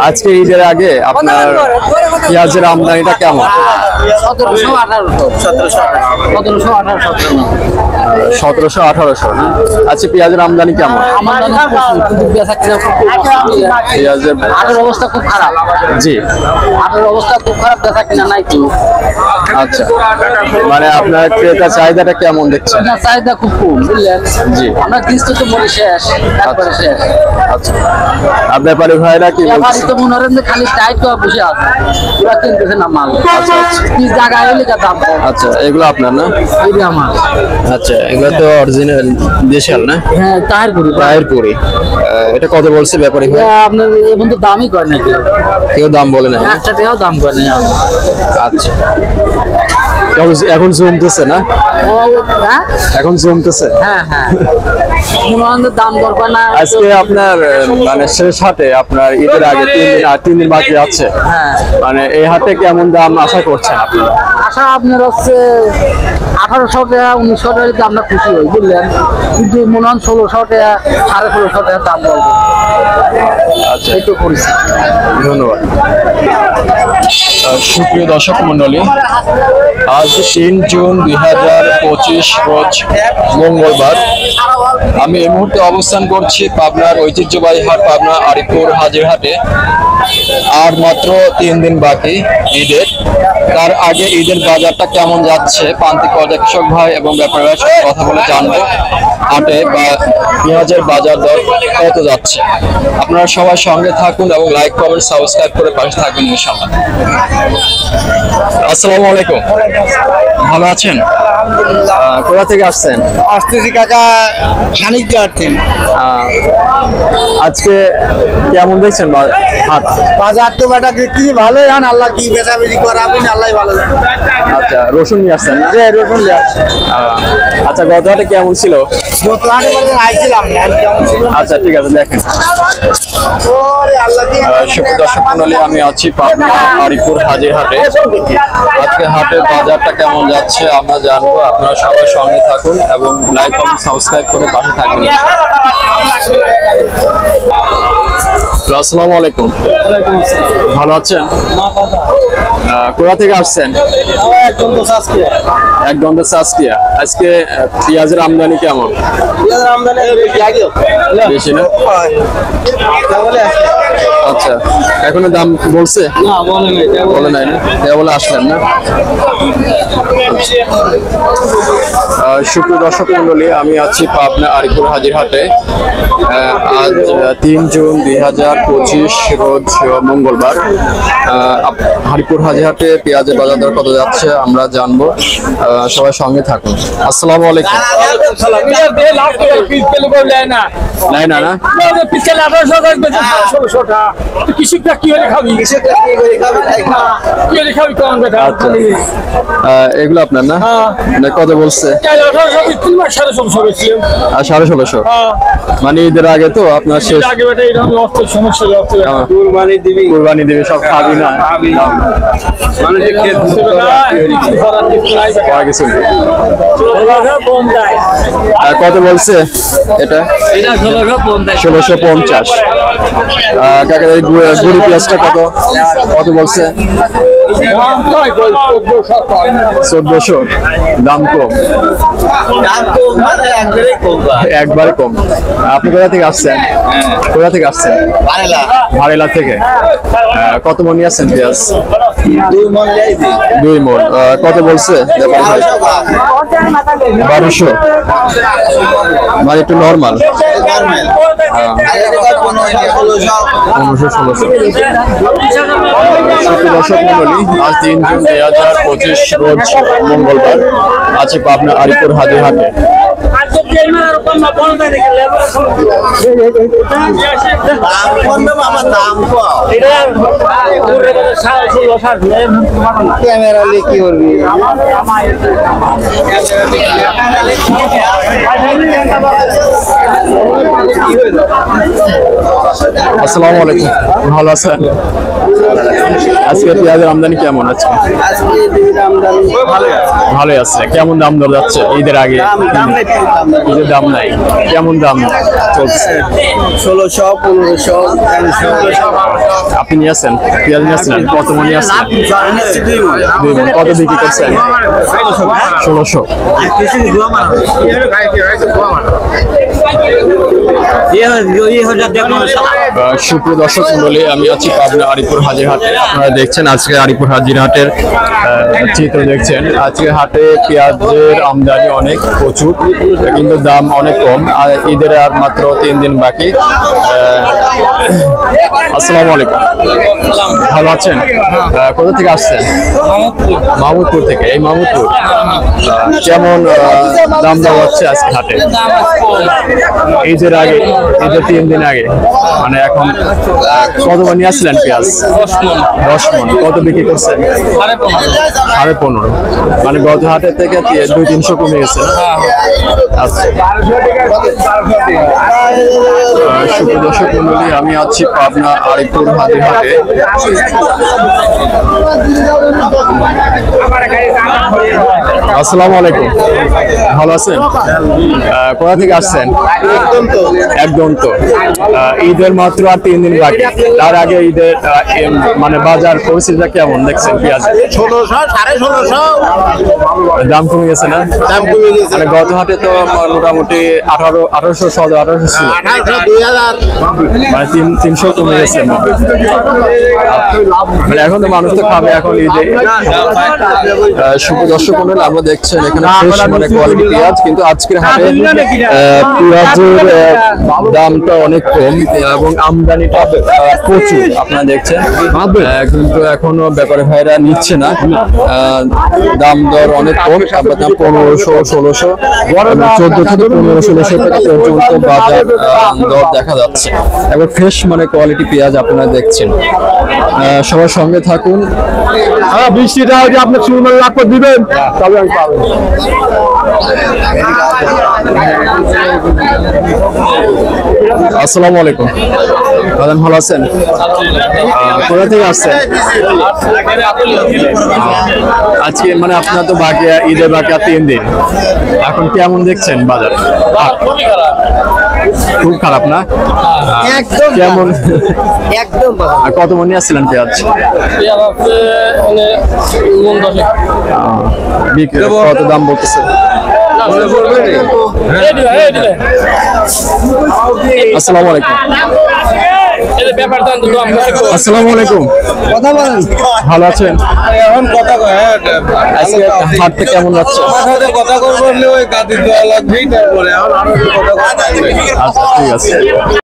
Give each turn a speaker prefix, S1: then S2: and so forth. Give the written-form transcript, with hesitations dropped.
S1: আজকে ঈদের আগে আপনার পেঁয়াজের আমদানিটা কেমন? 1700-1800 না? আচ্ছা, পেঁয়াজের আমদানি কেমন? পেঁয়াজের
S2: অবস্থা খুব খারাপ।
S1: জি,
S2: অবস্থা খুব খারাপ, দেখা কিনা নাই তো।
S1: আচ্ছা, মানে আপনার ক্রেতা চাহিদাটা কেমন দেখছেন?
S2: চাহিদা খুব কম, বুঝলেন?
S1: জি,
S2: আমরা কিস্তি তো মনে শেষ, একবারে শেষ।
S1: আচ্ছা, আর ব্যাপারী ভাইরা কি
S2: ব্যাপারী তো মনে করেন খালি টাইট করে বসে আছে, পুরা কিনতেছে না মাল।
S1: আচ্ছা আচ্ছা,
S2: কি জায়গা হলে দাম কম।
S1: আচ্ছা, এগুলো আপনার না?
S2: এইটা আমার।
S1: আচ্ছা, এগুলো তো অরিজিনাল দেশাল না?
S2: হ্যাঁ,
S1: তাহিরপুরি। এটা কত বলছে ব্যাপারী ভাই?
S2: আপনার এখন তো দামই করে না
S1: কেউ দাম বলে না?
S2: একটা টাকাও দাম করে না।
S1: আচ্ছা, এখন জমতেছে না? এখন জমতেছে।
S2: হ্যাঁ হ্যাঁ, দাম দরকার না।
S1: আজকে আপনার মানে শেষ হাটে, আপনার ঈদের আগে 3 দিন বাকি আছে।
S2: হ্যাঁ,
S1: মানে এই হাটে কেমন দাম আশা করছেন আপনারা?
S2: আশা আপনার হচ্ছে 1800 টাকা 1900 টাকা আমরা খুশি হই, বুঝলেন? কিন্তু মনে হন 1600 টাকা 1650 টাকা দাম বলবো।
S1: আচ্ছা,
S2: এই তো করেছি।
S1: ধন্যবাদ। সুপ্রিয় দর্শক মন্ডলী, আজ 3 জুন 2025 রোজ মঙ্গলবার। আমি এই মুহূর্তে অবস্থান করছি পাবনার ঐতিহ্যবাহী হাট পাবনা আরিপুর হাজির হাটে। আর মাত্র 3 দিন বাকি ঈদের। তার আগে ঈদের বাজারটা কেমন যাচ্ছে, প্রান্তিক পর্যায়ে কৃষক ভাই এবং ব্যাপারীর সাথে কথা বলে জানবো হাটে বা পেঁয়াজের বাজার দর কত যাচ্ছে। আপনারা সবাই সঙ্গে থাকুন এবং লাইক কমেন্ট সাবস্ক্রাইব করে পাশে থাকবেন ইনশাআল্লাহ। আসসালামু আলাইকুম, ভালো আছেন? কোথা থেকে আসছেন?
S3: আসতেছি কাকা, খানিক যাচ্ছেন।
S1: আজকে কেমন দেখছেন হাট?
S3: বাজার তো বেটা দেখছি ভালোই হন, আল্লাহ কি বেচাবেচি করাবেন আল্লাহ ভালো জানে।
S1: আচ্ছা, রসুন নিয়ে আসছেন?
S3: যে রসুন নিয়ে আসছে।
S1: আচ্ছা, গত হাটে কেমন ছিল?
S3: গত হাটে বলে আইছিলাম না, কেমন ছিল?
S1: আচ্ছা, ঠিক আছে, দেখেন। সুপ্রিয় দর্শক মণ্ডলী, আমি আছি পাবনা আরিপুর হাজির হাটে। আজকে হাটের বাজারটা কেমন যাচ্ছে আমরা জানবো। আপনারা সবাই সঙ্গে থাকুন এবং লাইক কমেন্ট সাবস্ক্রাইব করে পাশে থাকবেন। আসসালামু আলাইকুম, ভালো আছেন? কোথা থেকে আসছেন? একদম সাসকিয়া। আজকে পেঁয়াজের আমদানি কেমন? বেশি না? আচ্ছা, এখনো দাম বলছে? বলে নাই না, কেবল আসলেন না? সুপ্রিয় দর্শক মন্ডলী, আমি আছি পাবনা আরিপুর হাজির হাটে। আজ 3 জুন 2025 রোজ মঙ্গলবার। হরিপুর হাজির হাটে পেঁয়াজের বাজার দর কত যাচ্ছে আমরা জানবো। সবাই সঙ্গে থাকুন। আসসালামু আলাইকুম। নাই না না,
S3: কৃষকটা কি হলে খাবি?
S1: এগুলো আপনার না? কত বলছে? 1650। মানে ঈদের আগে তো আপনার শেষ কুরবানি দিবে, সব খাবি না। কত বলছে এটা? 1650। কাকা, গুড়ি পেঁয়াজটা কত বলছে? 1400। দাম কম, একবারে কম। আপনি কোথা থেকে আসছেন? ভারেলা থেকে। কত মন নিয়ে আসছেন পেঁয়াজ? 2 মন। কত বলছে? 1200। মানে একটু নর্মাল। 1500-1600। দর্শক মন্ডলী, আজ 3 জুন 2025 রোজ মঙ্গলবার। আছে পাবনা আরিপুর হাজির হাটে।
S3: ক্যামেরা কি করবি?
S1: আসসালামু আলাইকুম, ভালো আছেন? আজকে পেঁয়াজের আমদানি কেমন আছে? ভালোই আছে। কেমন দাম দর যাচ্ছে ঈদের আগে? ঈদের দাম নাই, কেমন দাম চলছে?
S3: 1600, 1500,
S1: আপনি নিয়ে আসছেন পেঁয়াজ নিয়ে আসছেন কত মন নিয়ে আসছেন 2 মণ কত বিক্রি করছেন 1600 সুপ্রিয় দর্শক মণ্ডলী আমি আছি পাবনা আরিপুর হাজিরহাটে আপনারা দেখছেন আজকে আরিপুর হাজিরহাটের চিত্র দেখছেন আজকে হাটে পেঁয়াজের আমদানি অনেক প্রচুর কিন্তু দাম অনেক কম আর ঈদের আর মাত্র 3 দিন বাকি আসসালামু আলাইকুম ভালো আছেন কোথা থেকে আসছেন মাহমুদপুর থেকে এই মাহমুদপুর কেমন দাম দেওয়া হচ্ছে আজকে হাটে ঈদের আগে ঈদের 3 দিন আগে মানে এখন কত মণ নিয়ে আসছিলেন পেঁয়াজ 10 মণ কত বিক্রি করছেন 15.5 মানে গত হাটের থেকে 200-300 কমে গেছে আচ্ছা সুপ্রিয় দর্শক মণ্ডলী আমি আছি পাবনা আরিপুর হাজিরহাটে আসসালামু আলাইকুম ভালো আছেন কোথা থেকে আসছেন একদম তো ঈদের মাত্র আর 3 দিন বাকি তার আগে ঈদের মানে বাজার পরিস্থিতিটা কেমন দেখছেন পেঁয়াজ 1600 দাম কমে গেছে না দাম কমে গেছে মানে গত হাটে তো মোটামুটি 1800 ছিল মানে 300 কমে গেছে মানে এখন তো মানুষ তো খাবে এখন ঈদে সুপ্রিয় দর্শক মণ্ডলী আমরা দেখছেন এখানে ফ্রেশ মানে কোয়ালিটি পেঁয়াজ কিন্তু আজকের হাটে পেঁয়াজের দামটা অনেক কম এবং আমদানিটা প্রচুর আপনারা দেখছেন কিন্তু এখনো ব্যাপারী ভাইরা নিচ্ছে না দাম দর অনেক কম দাম 1500-1600 14 থেকে 1500-1600 টাকা পর্যন্ত বাজার দর দেখা যাচ্ছে এবং ফ্রেশ মানে কোয়ালিটি পেঁয়াজ আপনারা দেখছেন সবার সঙ্গে থাকুন বৃষ্টিটা যদি আপনি চুরমাল লাগবে দিবেন তবে আমি পাবো আসসালামু আলাইকুম দাদান ভালো আছেন কোথা থেকে আসছেন আজকে মানে আপনার তো বাকি ঈদের বাকি আর 3 দিন এখন কেমন দেখছেন বাজার খুব খারাপ না
S2: একদম
S1: কেমন
S2: একদম
S1: কত মণ নিয়ে আসছিলেন পেঁয়াজ বিক্রি কত দাম বলতেছে আসসালামু আলাইকুম আসসালামু আলাইকুম
S3: কথা বলেন
S1: ভালো আছেন
S3: এখন কথা কয়
S1: আজকে হাটটা কেমন যাচ্ছে
S3: কথা করবো ওই কাতি দেওয়া লাগবেই তারপরে এখন আরো কথা
S1: আচ্ছা ঠিক আছে